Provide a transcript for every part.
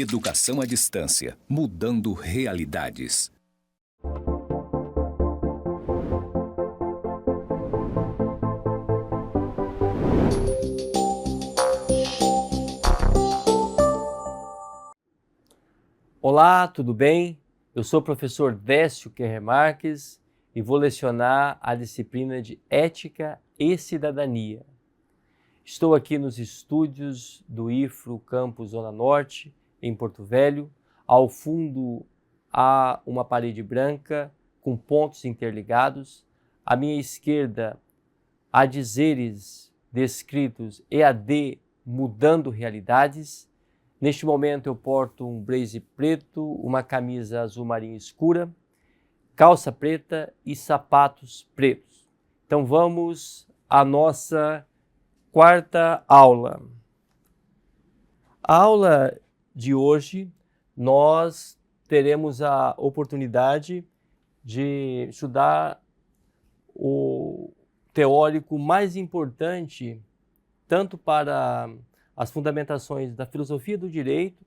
Educação à distância, mudando realidades. Olá, tudo bem? Eu sou o professor Décio Kerrer Marques e vou lecionar a disciplina de Ética e Cidadania. Estou aqui nos estúdios do IFRO Campus Zona Norte, em Porto Velho. Ao fundo há uma parede branca com pontos interligados. À minha esquerda há dizeres descritos EAD mudando realidades. Neste momento eu porto um blazer preto, uma camisa azul marinho escura, calça preta e sapatos pretos. Então vamos à nossa quarta aula. A aula de hoje nós teremos a oportunidade de estudar o teórico mais importante tanto para as fundamentações da filosofia do direito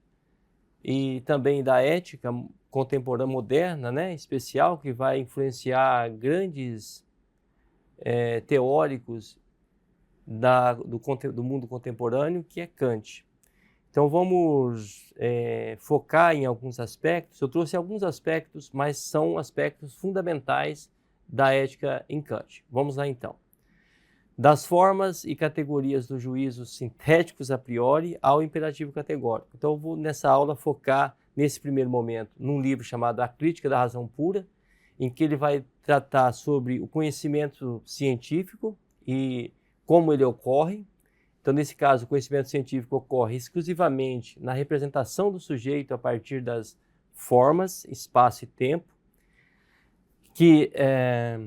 e também da ética contemporânea moderna, né, especial, que vai influenciar grandes teóricos do mundo contemporâneo, que é Kant. Então vamos focar em alguns aspectos. Eu trouxe alguns aspectos, mas são aspectos fundamentais da ética em Kant. Vamos lá então. Das formas e categorias dos juízos sintéticos a priori ao imperativo categórico. Então eu vou nessa aula focar nesse primeiro momento num livro chamado A Crítica da Razão Pura, em que ele vai tratar sobre o conhecimento científico e como ele ocorre. Então, nesse caso, o conhecimento científico ocorre exclusivamente na representação do sujeito a partir das formas, espaço e tempo, que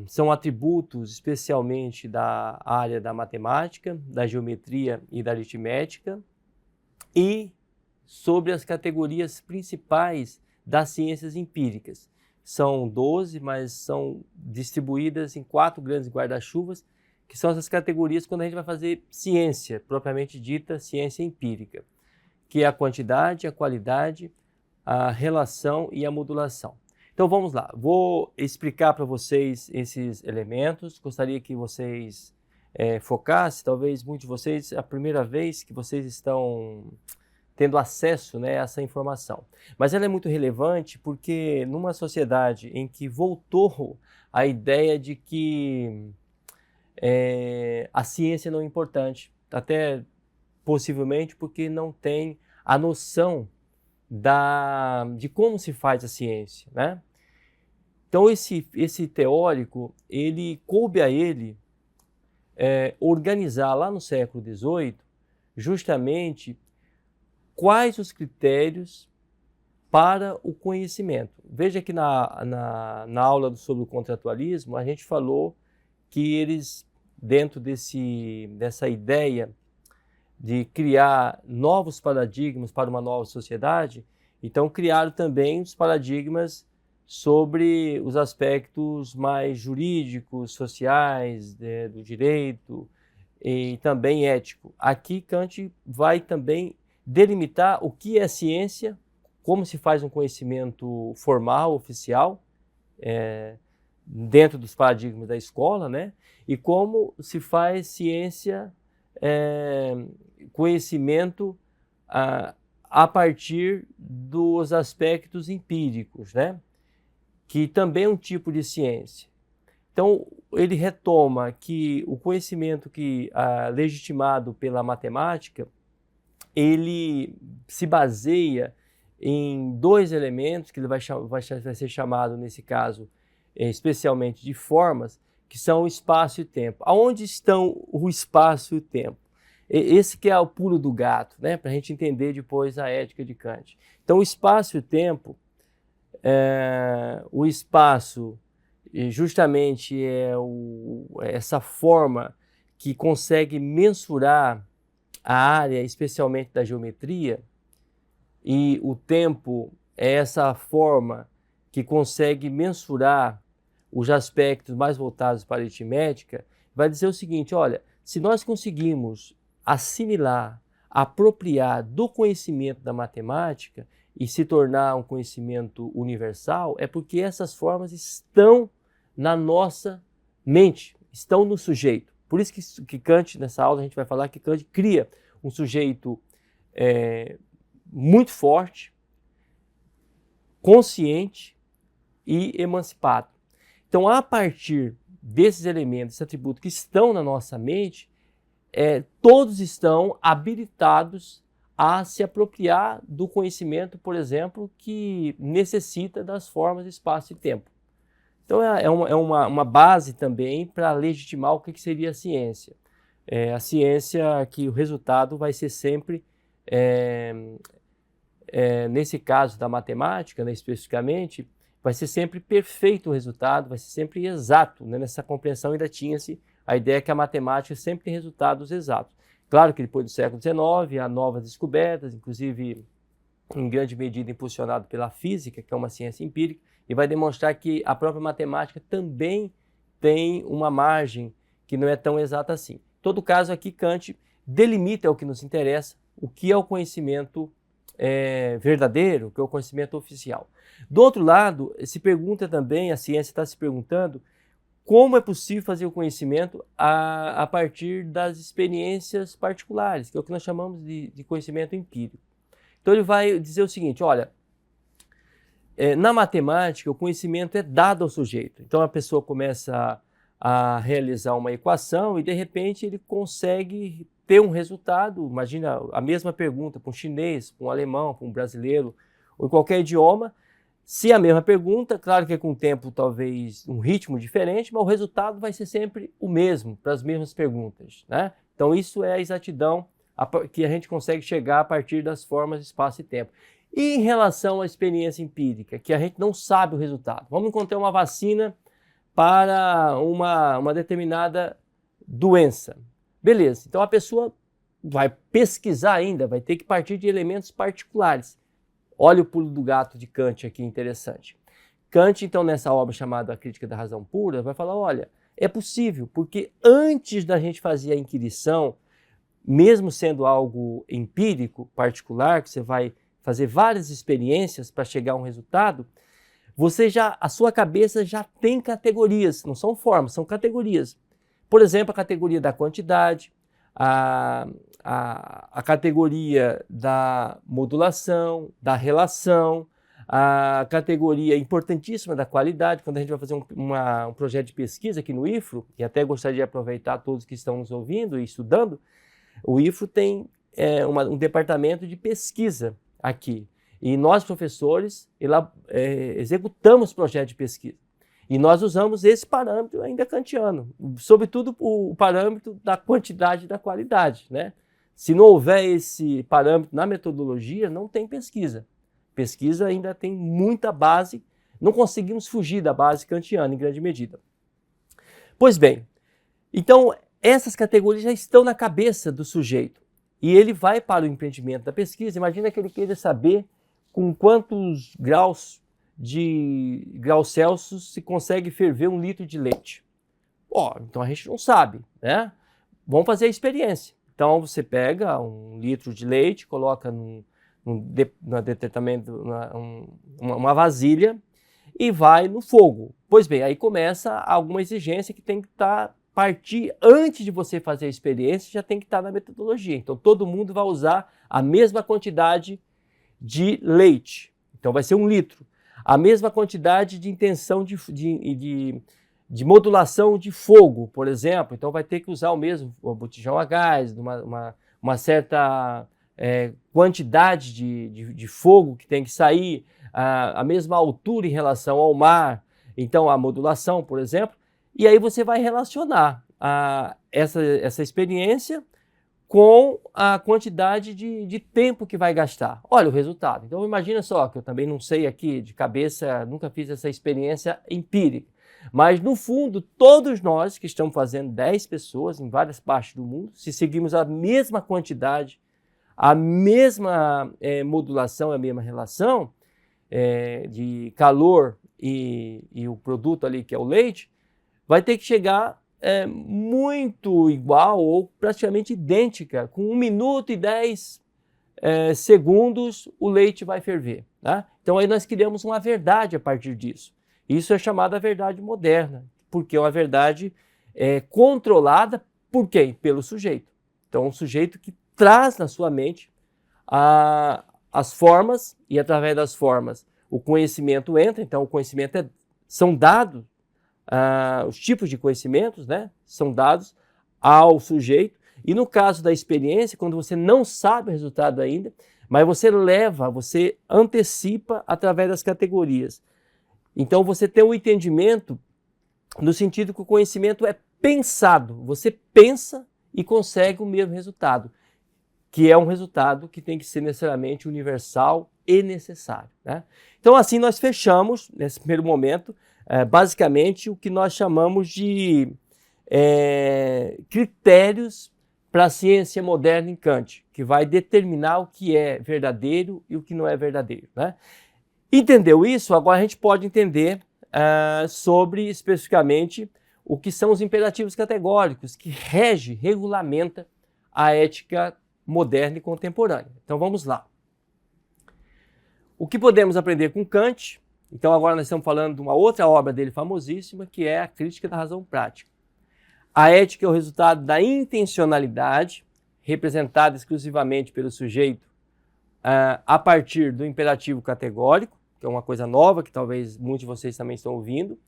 são atributos especialmente da área da matemática, da geometria e da aritmética, e sobre as categorias principais das ciências empíricas. São 12, mas são distribuídas em 4 grandes guarda-chuvas, que são essas categorias quando a gente vai fazer ciência, propriamente dita, ciência empírica, que é a quantidade, a qualidade, a relação e a modulação. Então vamos lá, vou explicar para vocês esses elementos. Gostaria que vocês focassem, talvez muitos de vocês, a primeira vez que vocês estão tendo acesso, né, a essa informação. Mas ela é muito relevante porque numa sociedade em que voltou a ideia de que a ciência não é importante, até possivelmente porque não tem a noção de como se faz a ciência, né? Então esse teórico, coube a ele organizar lá no século XVIII justamente quais os critérios para o conhecimento. Veja que na aula sobre o contratualismo a gente falou que eles, dentro dessa ideia de criar novos paradigmas para uma nova sociedade, então criaram também os paradigmas sobre os aspectos mais jurídicos, sociais, do direito e também ético. Aqui Kant vai também delimitar o que é ciência, como se faz um conhecimento formal, oficial, dentro dos paradigmas da escola, né? E como se faz ciência, conhecimento a partir dos aspectos empíricos, né? Que também é um tipo de ciência. Então, ele retoma que o conhecimento legitimado pela matemática, ele se baseia em 2 elementos, que ele vai ser chamado, nesse caso, especialmente de formas, que são o espaço e o tempo. Aonde estão o espaço e o tempo? Esse que é o pulo do gato, né? Para a gente entender depois a ética de Kant. Então, o espaço e o tempo, o espaço justamente é essa forma que consegue mensurar a área, especialmente da geometria, e o tempo é essa forma que consegue mensurar os aspectos mais voltados para a aritmética. Vai dizer o seguinte: olha, se nós conseguimos assimilar apropriar do conhecimento da matemática e se tornar um conhecimento universal é porque essas formas estão na nossa mente, estão no sujeito. Por isso que Kant, nessa aula, a gente vai falar que Kant cria um sujeito muito forte, consciente e emancipado. Então, a partir desses elementos, esses atributos que estão na nossa mente, todos estão habilitados a se apropriar do conhecimento, por exemplo, que necessita das formas de espaço e tempo. Então, é uma base também para legitimar o que seria a ciência. A ciência que o resultado vai ser sempre, nesse caso da matemática, né, especificamente, vai ser sempre perfeito o resultado, vai ser sempre exato. Né? Nessa compreensão ainda tinha-se a ideia que a matemática sempre tem resultados exatos. Claro que depois do século XIX há novas descobertas, inclusive em grande medida impulsionado pela física, que é uma ciência empírica, e vai demonstrar que a própria matemática também tem uma margem que não é tão exata assim. Em todo caso, aqui Kant delimita o que nos interessa, o que é o conhecimento verdadeiro, o que é o conhecimento oficial. Do outro lado, se pergunta também, a ciência está se perguntando, como é possível fazer o conhecimento a partir das experiências particulares, que é o que nós chamamos de conhecimento empírico. Então ele vai dizer o seguinte, olha, na matemática o conhecimento é dado ao sujeito. Então a pessoa começa a realizar uma equação e de repente ele consegue ter um resultado. Imagina a mesma pergunta para um chinês, para um alemão, para um brasileiro, ou em qualquer idioma. Se a mesma pergunta, claro que com o tempo talvez um ritmo diferente, mas o resultado vai ser sempre o mesmo para as mesmas perguntas. Né? Então isso é a exatidão que a gente consegue chegar a partir das formas de espaço e tempo. E em relação à experiência empírica, que a gente não sabe o resultado. Vamos encontrar uma vacina para uma determinada doença. Beleza, então a pessoa vai pesquisar ainda, vai ter que partir de elementos particulares. Olha o pulo do gato de Kant aqui, interessante. Kant, então, nessa obra chamada A Crítica da Razão Pura, vai falar, olha, é possível, porque antes da gente fazer a inquirição, mesmo sendo algo empírico, particular, que você vai fazer várias experiências para chegar a um resultado, a sua cabeça já tem categorias, não são formas, são categorias. Por exemplo, a categoria da quantidade, a categoria da modulação, da relação, a categoria importantíssima da qualidade. Quando a gente vai fazer um projeto de pesquisa aqui no IFRO, e até gostaria de aproveitar todos que estão nos ouvindo e estudando, o IFRO tem um departamento de pesquisa aqui. E nós, professores, executamos projetos de pesquisa. E nós usamos esse parâmetro ainda kantiano, sobretudo o parâmetro da quantidade e da qualidade. Né? Se não houver esse parâmetro na metodologia, não tem pesquisa. Pesquisa ainda tem muita base, não conseguimos fugir da base kantiana em grande medida. Pois bem, então essas categorias já estão na cabeça do sujeito. E ele vai para o empreendimento da pesquisa. Imagina que ele queira saber com quantos graus Celsius se consegue ferver 1 litro de leite. Então a gente não sabe, né? Vamos fazer a experiência. Então você pega 1 litro de leite, coloca uma vasilha e vai no fogo. Pois bem, aí começa alguma exigência que tem que partir antes de você fazer a experiência, já tem que estar na metodologia. Então todo mundo vai usar a mesma quantidade de leite. Então vai ser 1 litro. A mesma quantidade de intenção de modulação de fogo, por exemplo. Então vai ter que usar o mesmo botijão a gás, uma certa quantidade de fogo que tem que sair, a mesma altura em relação ao mar. Então a modulação, por exemplo. E aí você vai relacionar essa experiência com a quantidade de tempo que vai gastar. Olha o resultado. Então imagina só, que eu também não sei aqui de cabeça, nunca fiz essa experiência empírica, mas no fundo todos nós que estamos fazendo 10 pessoas em várias partes do mundo, se seguirmos a mesma quantidade, a mesma modulação, a mesma relação de calor e o produto ali que é o leite, vai ter que chegar muito igual ou praticamente idêntica. Com 1 minuto e 10 segundos, o leite vai ferver. Tá? Então aí nós criamos uma verdade a partir disso. Isso é chamada verdade moderna, porque é uma verdade controlada por quem? Pelo sujeito. Então, um sujeito que traz na sua mente as formas, e através das formas o conhecimento entra. Então, o conhecimento são dados, os tipos de conhecimentos, né, são dados ao sujeito. E no caso da experiência, quando você não sabe o resultado ainda, mas você antecipa através das categorias. Então, você tem um entendimento no sentido que o conhecimento é pensado. Você pensa e consegue o mesmo resultado, que é um resultado que tem que ser necessariamente universal e necessário. Né? Então, assim, nós fechamos, nesse primeiro momento, basicamente o que nós chamamos de critérios para a ciência moderna em Kant, que vai determinar o que é verdadeiro e o que não é verdadeiro. Né? Entendeu isso? Agora a gente pode entender sobre, especificamente, o que são os imperativos categóricos, que regulamenta a ética moderna e contemporânea. Então vamos lá. O que podemos aprender com Kant? Então agora nós estamos falando de uma outra obra dele famosíssima, que é a Crítica da Razão Prática. A ética é o resultado da intencionalidade, representada exclusivamente pelo sujeito a partir do imperativo categórico, que é uma coisa nova que talvez muitos de vocês também estão ouvindo.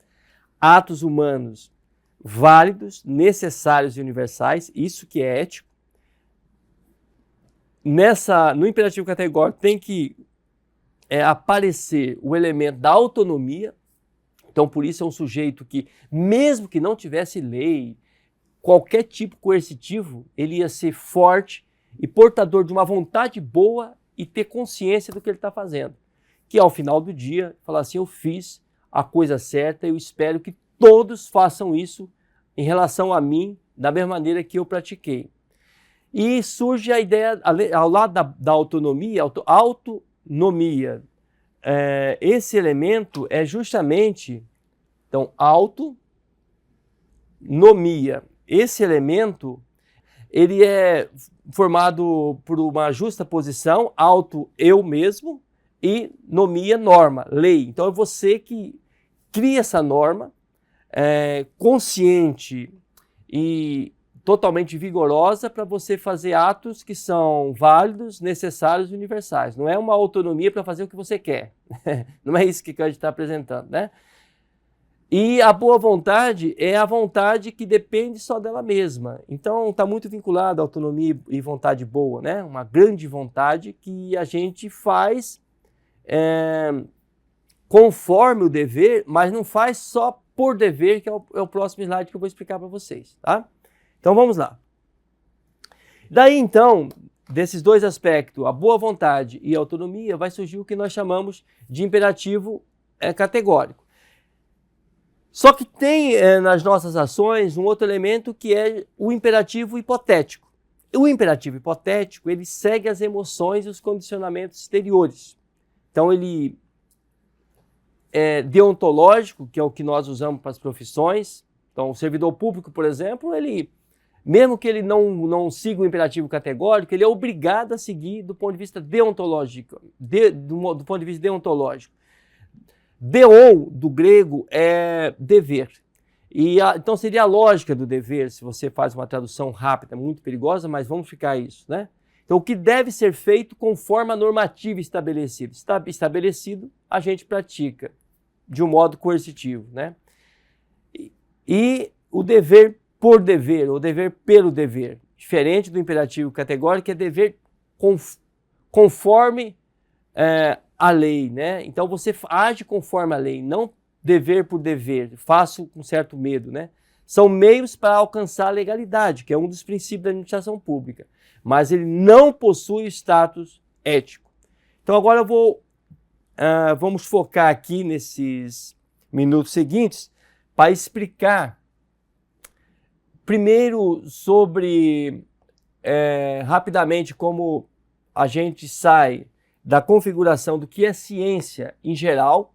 Atos humanos válidos, necessários e universais, isso que é ético. No imperativo categórico tem que aparecer o elemento da autonomia. Então, por isso é um sujeito que, mesmo que não tivesse lei, qualquer tipo coercitivo, ele ia ser forte e portador de uma vontade boa e ter consciência do que ele está fazendo. Que ao final do dia, falar assim, eu fiz a coisa certa, eu espero que todos façam isso em relação a mim, da mesma maneira que eu pratiquei. E surge a ideia, ao lado da autonomia, autonomia. Esse elemento é justamente, então, autonomia. Esse elemento, ele é formado por uma justa posição, auto, eu mesmo, e nomia, norma, lei. Então é você que cria essa norma, consciente e totalmente vigorosa para você fazer atos que são válidos, necessários e universais. Não é uma autonomia para fazer o que você quer. Não é isso que a gente está apresentando, né? E a boa vontade é a vontade que depende só dela mesma. Então está muito vinculado à autonomia e vontade boa, né? Uma grande vontade que a gente faz conforme o dever, mas não faz só por dever, que é o próximo slide que eu vou explicar para vocês, tá? Então vamos lá. Daí então, desses dois aspectos, a boa vontade e a autonomia, vai surgir o que nós chamamos de imperativo categórico. Só que tem nas nossas ações um outro elemento que é o imperativo hipotético. O imperativo hipotético, ele segue as emoções e os condicionamentos exteriores. Então ele é deontológico, que é o que nós usamos para as profissões. Então o servidor público, por exemplo, ele, mesmo que ele não siga o imperativo categórico, ele é obrigado a seguir do ponto de vista deontológico. Do ponto de vista deontológico. Deon, do grego, é dever. Então seria a lógica do dever, se você faz uma tradução rápida, muito perigosa, mas vamos ficar isso, né? Então o que deve ser feito conforme a normativa estabelecida. Estabelecido, a gente pratica de um modo coercitivo, né? E o dever por dever, ou dever pelo dever, diferente do imperativo categórico, que é dever conforme a lei, né? Então você age conforme a lei, não dever por dever, faço com certo medo, né? São meios para alcançar a legalidade, que é um dos princípios da administração pública, mas ele não possui status ético. Então agora vamos focar aqui nesses minutos seguintes para explicar primeiro sobre rapidamente como a gente sai da configuração do que é ciência em geral,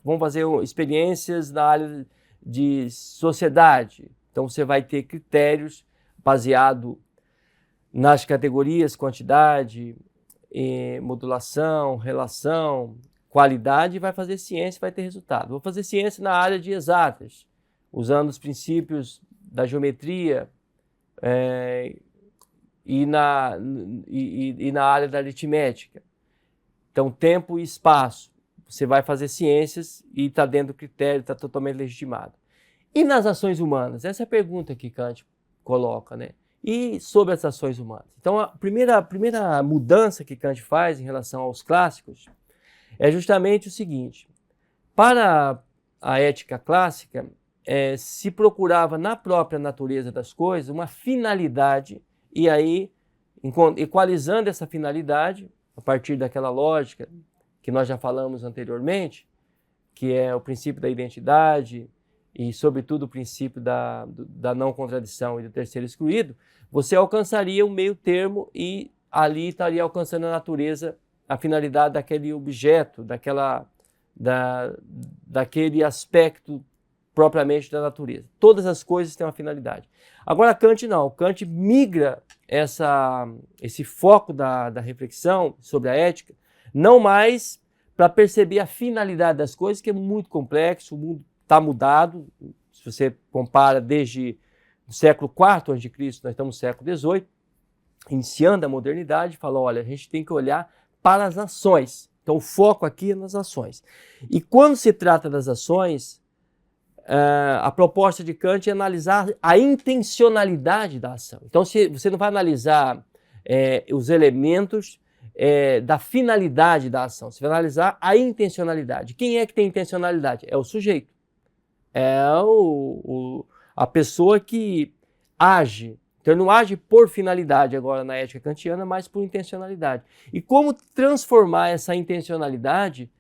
vamos fazer experiências na área de sociedade. Então você vai ter critérios baseados nas categorias quantidade, modulação, relação, qualidade, e vai fazer ciência e vai ter resultado. Vou fazer ciência na área de exatas, usando os princípios da geometria e na área da aritmética. Então, tempo e espaço. Você vai fazer ciências e está dentro do critério, está totalmente legitimado. E nas ações humanas? Essa é a pergunta que Kant coloca, né? E sobre as ações humanas? Então, a primeira mudança que Kant faz em relação aos clássicos é justamente o seguinte. Para a ética clássica, se procurava na própria natureza das coisas uma finalidade, e aí, equalizando essa finalidade, a partir daquela lógica que nós já falamos anteriormente, que é o princípio da identidade e, sobretudo, o princípio da não contradição e do terceiro excluído, você alcançaria um meio termo e ali estaria alcançando a natureza, a finalidade daquele objeto, daquele aspecto propriamente da natureza. Todas as coisas têm uma finalidade. Agora, Kant não. Kant migra esse foco da reflexão sobre a ética, não mais para perceber a finalidade das coisas, que é muito complexo, o mundo está mudado. Se você compara desde o século IV a.C., nós estamos no século XVIII, iniciando a modernidade, fala, olha, a gente tem que olhar para as ações. Então, o foco aqui é nas ações. E quando se trata das ações, a proposta de Kant é analisar a intencionalidade da ação. Então, você não vai analisar os elementos da finalidade da ação, você vai analisar a intencionalidade. Quem é que tem intencionalidade? É o sujeito. É a pessoa que age. Então, ele não age por finalidade agora na ética kantiana, mas por intencionalidade. E como transformar essa intencionalidade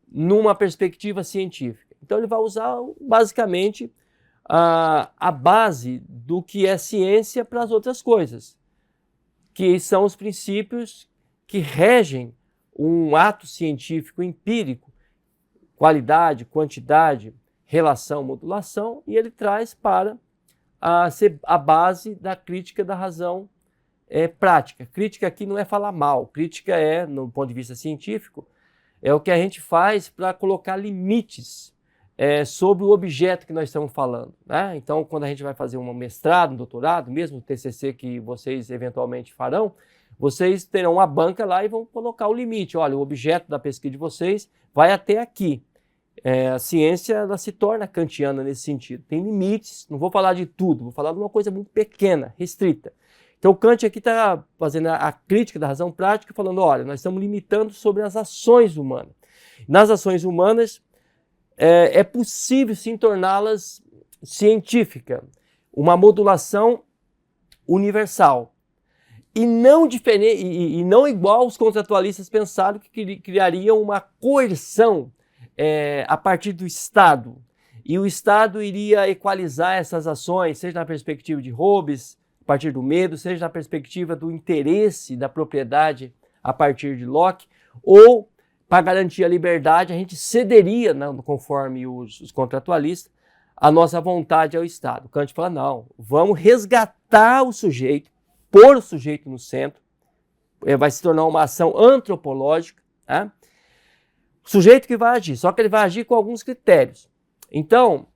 numa perspectiva científica? Então, ele vai usar basicamente a base do que é ciência para as outras coisas, que são os princípios que regem um ato científico empírico, qualidade, quantidade, relação, modulação, e ele traz para ser a base da crítica da razão prática. Crítica aqui não é falar mal, crítica no ponto de vista científico, é o que a gente faz para colocar limites sobre o objeto que nós estamos falando, né? Então, quando a gente vai fazer um mestrado, um doutorado, mesmo o TCC que vocês eventualmente farão, vocês terão uma banca lá e vão colocar o limite. Olha, o objeto da pesquisa de vocês vai até aqui. A ciência ela se torna kantiana nesse sentido. Tem limites, não vou falar de tudo, vou falar de uma coisa muito pequena, restrita. Então, Kant aqui está fazendo a crítica da razão prática, falando, olha, nós estamos limitando sobre as ações humanas. Nas ações humanas, é possível sim torná-las científicas, uma modulação universal. E não diferente, e não igual os contratualistas pensaram que criariam uma coerção a partir do Estado. E o Estado iria equalizar essas ações, seja na perspectiva de Hobbes, a partir do medo, seja na perspectiva do interesse da propriedade a partir de Locke, ou para garantir a liberdade, a gente cederia, conforme os contratualistas, a nossa vontade ao Estado. Kant fala, não, vamos resgatar o sujeito, pôr o sujeito no centro, vai se tornar uma ação antropológica, né? O sujeito que vai agir, só que ele vai agir com alguns critérios. Então,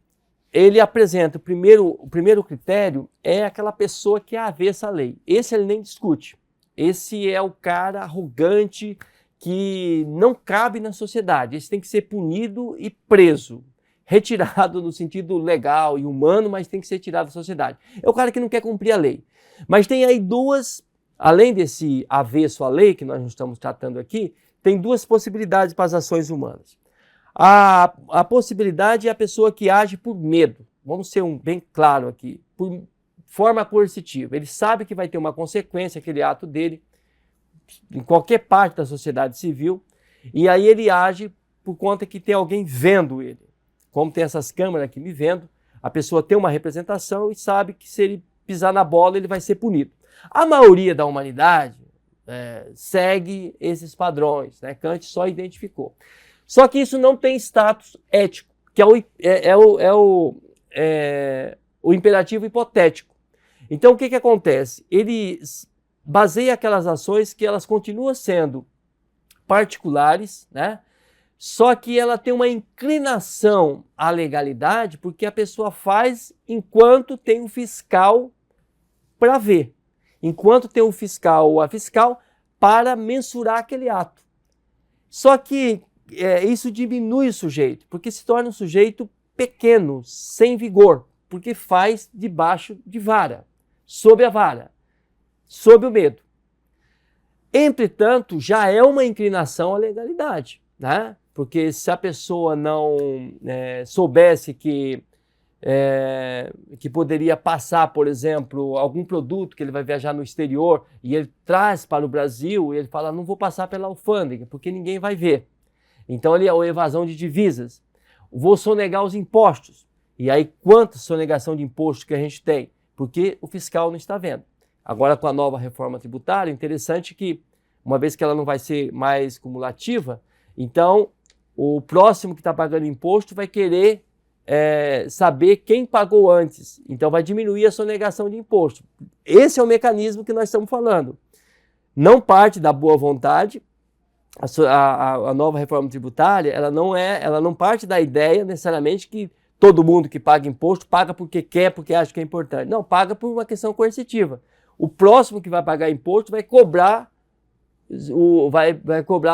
ele apresenta o primeiro critério é aquela pessoa que é avessa à lei. Esse ele nem discute. Esse é o cara arrogante que não cabe na sociedade. Esse tem que ser punido e preso. Retirado no sentido legal e humano, mas tem que ser tirado da sociedade. É o cara que não quer cumprir a lei. Mas tem aí além desse avesso à lei que nós não estamos tratando aqui, tem duas possibilidades para as ações humanas. A possibilidade é a pessoa que age por medo. Vamos ser bem claro aqui. Por forma coercitiva. Ele sabe que vai ter uma consequência aquele ato dele em qualquer parte da sociedade civil, e aí ele age por conta que tem alguém vendo ele. Como tem essas câmeras aqui me vendo, a pessoa tem uma representação e sabe que se ele pisar na bola ele vai ser punido. A maioria da humanidade segue esses padrões, né? Kant só identificou. Só que isso não tem status ético. que o imperativo hipotético. Então, o que acontece? Ele baseia aquelas ações que elas continuam sendo particulares, né? Só que ela tem uma inclinação à legalidade porque a pessoa faz enquanto tem um fiscal para ver, enquanto tem um fiscal ou a fiscal para mensurar aquele ato. Só que isso diminui o sujeito, porque se torna um sujeito pequeno, sem vigor, porque faz debaixo de vara, sob a vara, sob o medo. Entretanto, já é uma inclinação à legalidade, né? Porque se a pessoa não soubesse que poderia passar, por exemplo, algum produto que ele vai viajar no exterior e ele traz para o Brasil e ele fala, não vou passar pela alfândega, porque ninguém vai ver. Então, ali é a evasão de divisas. Vou sonegar os impostos. E aí, quanta sonegação de impostos que a gente tem? Porque o fiscal não está vendo. Agora, com a nova reforma tributária, interessante que, uma vez que ela não vai ser mais cumulativa, então, o próximo que está pagando imposto vai querer saber quem pagou antes. Então, vai diminuir a sonegação de imposto. Esse é o mecanismo que nós estamos falando. Não parte da boa vontade. A nova reforma tributária, ela não parte da ideia necessariamente que todo mundo que paga imposto paga porque quer, porque acha que é importante. Não, paga por uma questão coercitiva. O próximo que vai pagar imposto vai cobrar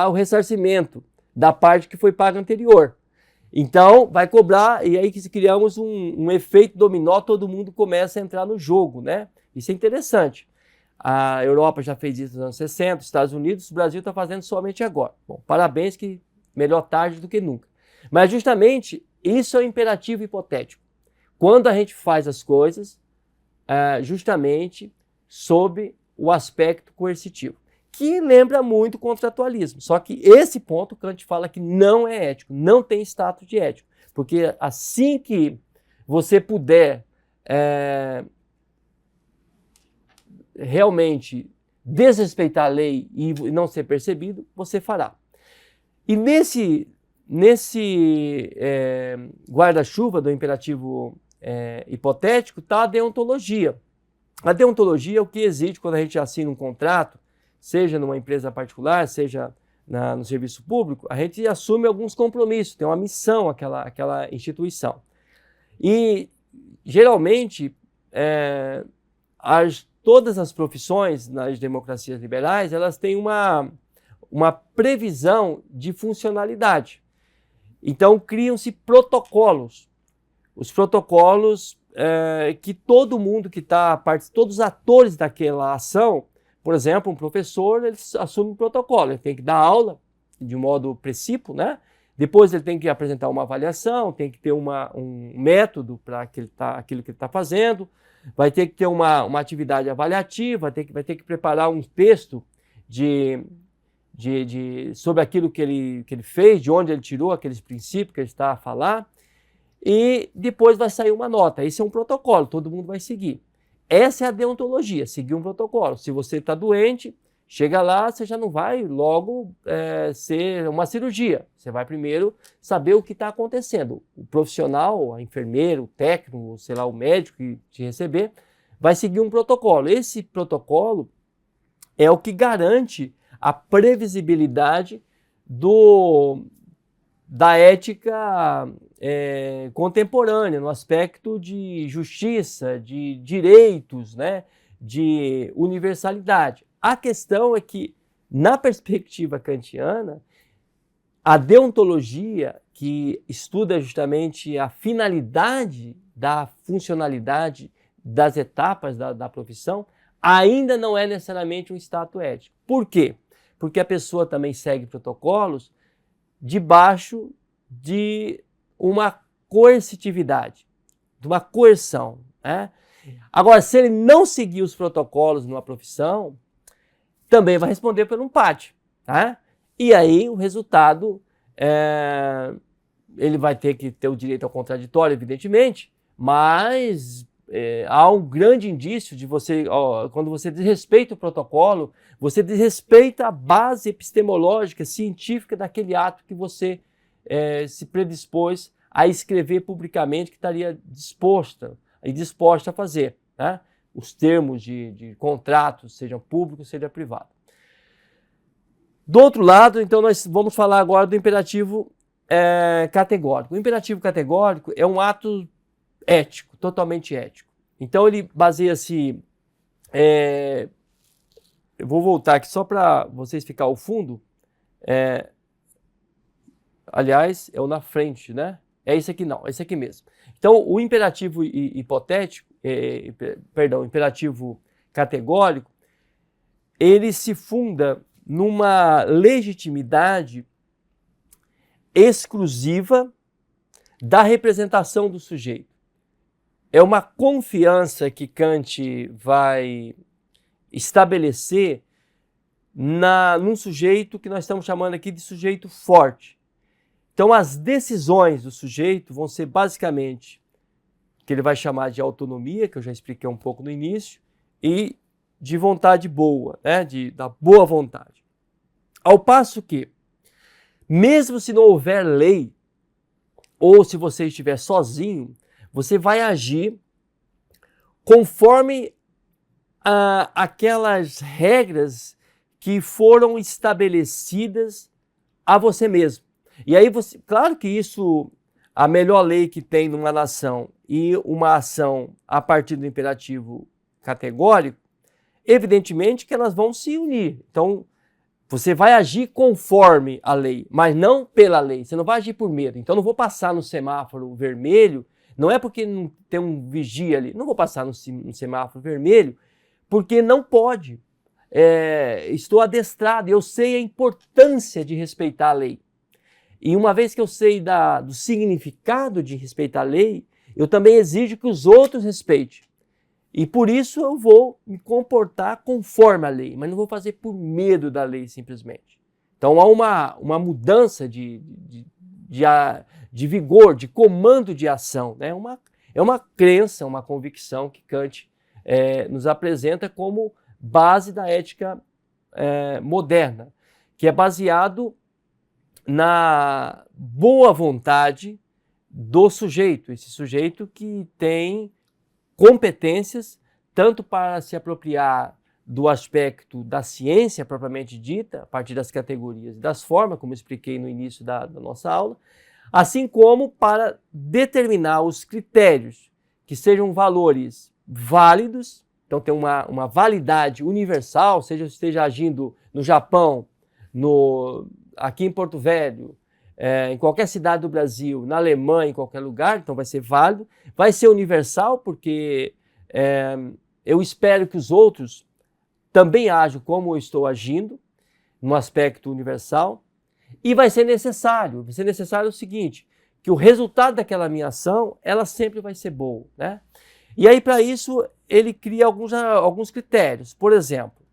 o ressarcimento da parte que foi paga anterior. Então, vai cobrar, e aí que criamos um efeito dominó, todo mundo começa a entrar no jogo, né? Isso é interessante. A Europa já fez isso nos anos 60, os Estados Unidos, o Brasil está fazendo somente agora. Bom, parabéns, que melhor tarde do que nunca. Mas justamente isso é o imperativo hipotético. Quando a gente faz as coisas justamente sob o aspecto coercitivo, que lembra muito o contratualismo. Só que esse ponto Kant fala que não é ético, não tem status de ético. Porque assim que você puder realmente desrespeitar a lei e não ser percebido, você fará. E nesse guarda-chuva do imperativo hipotético está a deontologia. A deontologia é o que existe quando a gente assina um contrato, seja numa empresa particular, seja no serviço público, a gente assume alguns compromissos, tem uma missão aquela instituição. E, geralmente, todas as profissões nas democracias liberais, elas têm uma previsão de funcionalidade. Então, criam-se protocolos. Os protocolos que todo mundo que está, todos os atores daquela ação, por exemplo, um professor, ele assume um protocolo, ele tem que dar aula de modo precípuo, né? Depois ele tem que apresentar uma avaliação, tem que ter um método para aquilo que ele está fazendo, vai ter que ter uma atividade avaliativa, vai ter que preparar um texto sobre aquilo que ele fez, de onde ele tirou aqueles princípios que ele está a falar, e depois vai sair uma nota. Esse é um protocolo, todo mundo vai seguir. Essa é a deontologia, seguir um protocolo. Se você está doente, chega lá, você já não vai logo ser uma cirurgia. Você vai primeiro saber o que está acontecendo. O profissional, a enfermeira, o técnico, sei lá, o médico que te receber, vai seguir um protocolo. Esse protocolo é o que garante a previsibilidade da ética contemporânea, no aspecto de justiça, de direitos, né, de universalidade. A questão é que, na perspectiva kantiana, a deontologia, que estuda justamente a finalidade da funcionalidade das etapas da profissão, ainda não é necessariamente um status ético. Por quê? Porque a pessoa também segue protocolos debaixo de uma coercitividade, de uma coerção, né? Agora, se ele não seguir os protocolos numa profissão, também vai responder por um empate, tá? E aí o resultado, ele vai ter que ter o direito ao contraditório, evidentemente, mas há um grande indício de quando você desrespeita o protocolo, você desrespeita a base epistemológica, científica daquele ato que você se predispôs a escrever publicamente que estaria disposta a fazer, né? Os termos de contratos, sejam públicos, seja privado. Do outro lado, então, nós vamos falar agora do imperativo categórico. O imperativo categórico é um ato ético, totalmente ético. Então, ele baseia-se... eu vou voltar aqui só para vocês ficar ao fundo. Aliás, é o na frente, né? É esse aqui não, é esse aqui mesmo. Então, o imperativo hipotético, imperativo categórico, ele se funda numa legitimidade exclusiva da representação do sujeito. É uma confiança que Kant vai estabelecer num sujeito que nós estamos chamando aqui de sujeito forte. Então, as decisões do sujeito vão ser basicamente que ele vai chamar de autonomia, que eu já expliquei um pouco no início, e de vontade boa, né? Da boa vontade. Ao passo que, mesmo se não houver lei, ou se você estiver sozinho, você vai agir conforme aquelas regras que foram estabelecidas a você mesmo. E aí, claro que isso, a melhor lei que tem numa nação e uma ação a partir do imperativo categórico, evidentemente que elas vão se unir. Então, você vai agir conforme a lei, mas não pela lei. Você não vai agir por medo. Então, não vou passar no semáforo vermelho, não é porque não tem um vigia ali, não vou passar no semáforo vermelho, porque não pode. Estou adestrado, eu sei a importância de respeitar a lei. E uma vez que eu sei do significado de respeitar a lei, eu também exijo que os outros respeitem. E por isso eu vou me comportar conforme a lei, mas não vou fazer por medo da lei simplesmente. Então há uma mudança de vigor, de comando de ação, né? É uma crença, uma convicção que Kant nos apresenta como base da ética moderna, que é baseado na boa vontade do sujeito, esse sujeito que tem competências tanto para se apropriar do aspecto da ciência propriamente dita, a partir das categorias e das formas, como eu expliquei no início da nossa aula, assim como para determinar os critérios que sejam valores válidos, então tem uma validade universal, seja esteja agindo no Japão, aqui em Porto Velho, em qualquer cidade do Brasil, na Alemanha, em qualquer lugar, então vai ser válido, vai ser universal, porque eu espero que os outros também ajam como eu estou agindo, no aspecto universal, e vai ser necessário o seguinte, que o resultado daquela minha ação, ela sempre vai ser boa, né? E aí, para isso, ele cria alguns critérios. Por exemplo,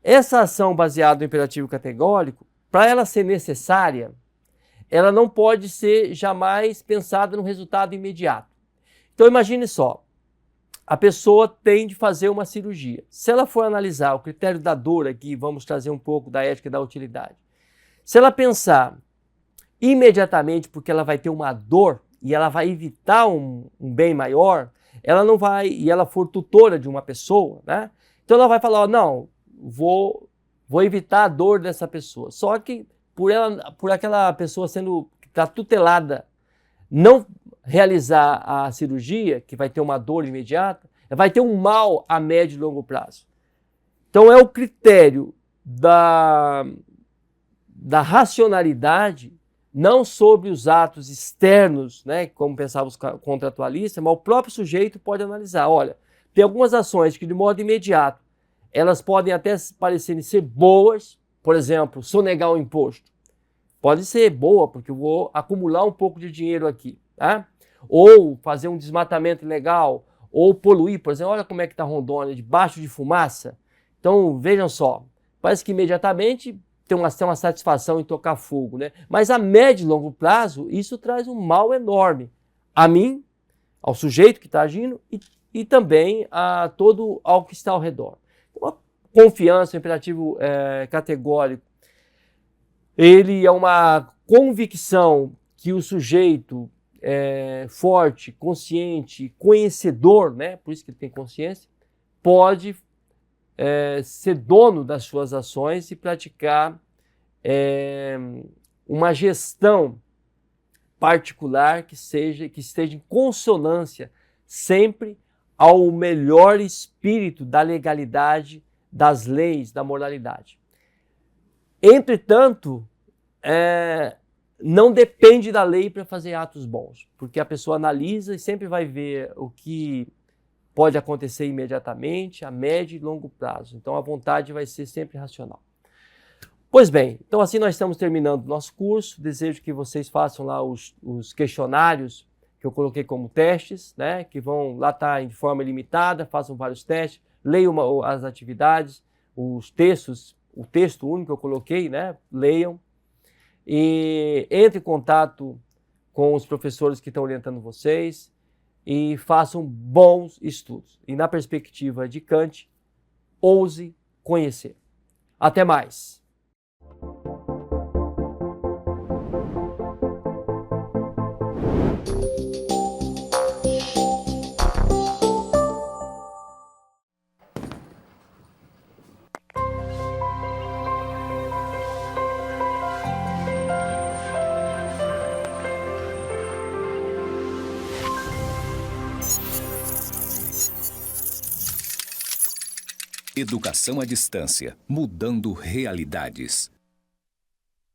essa ação baseada no imperativo categórico, para ela ser necessária, ela não pode ser jamais pensada no resultado imediato. Então imagine só, a pessoa tem de fazer uma cirurgia. Se ela for analisar o critério da dor aqui, vamos trazer um pouco da ética da utilidade. Se ela pensar imediatamente porque ela vai ter uma dor e ela vai evitar um bem maior, ela não vai, e ela for tutora de uma pessoa, né? Então ela vai falar, não, vou evitar a dor dessa pessoa. Só que por aquela pessoa que está tutelada, não realizar a cirurgia, que vai ter uma dor imediata, vai ter um mal a médio e longo prazo. Então é o critério da racionalidade, não sobre os atos externos, né, como pensavam os contratualistas, mas o próprio sujeito pode analisar. Olha, tem algumas ações que de modo imediato elas podem até parecerem ser boas, por exemplo, sonegar um imposto. Pode ser boa, porque eu vou acumular um pouco de dinheiro aqui, tá? Ou fazer um desmatamento ilegal, ou poluir, por exemplo, olha como é que está Rondônia, debaixo de fumaça. Então, vejam só, parece que imediatamente tem uma satisfação em tocar fogo, né? Mas a médio e longo prazo, isso traz um mal enorme a mim, ao sujeito que está agindo e também ao que está ao redor. Uma confiança, um imperativo categórico, ele é uma convicção que o sujeito forte, consciente, conhecedor, né? Por isso que ele tem consciência, pode ser dono das suas ações e praticar uma gestão particular que esteja em consonância sempre ao melhor espírito da legalidade, das leis, da moralidade. Entretanto, não depende da lei para fazer atos bons, porque a pessoa analisa e sempre vai ver o que pode acontecer imediatamente, a médio e longo prazo. Então a vontade vai ser sempre racional. Pois bem, então assim nós estamos terminando o nosso curso. Desejo que vocês façam lá os questionários que eu coloquei como testes, né? Que vão lá estar de forma limitada, façam vários testes, leiam as atividades, os textos, o texto único que eu coloquei, né? Leiam e entre em contato com os professores que estão orientando vocês e façam bons estudos. E na perspectiva de Kant, ouse conhecer. Até mais! Educação à distância, mudando realidades.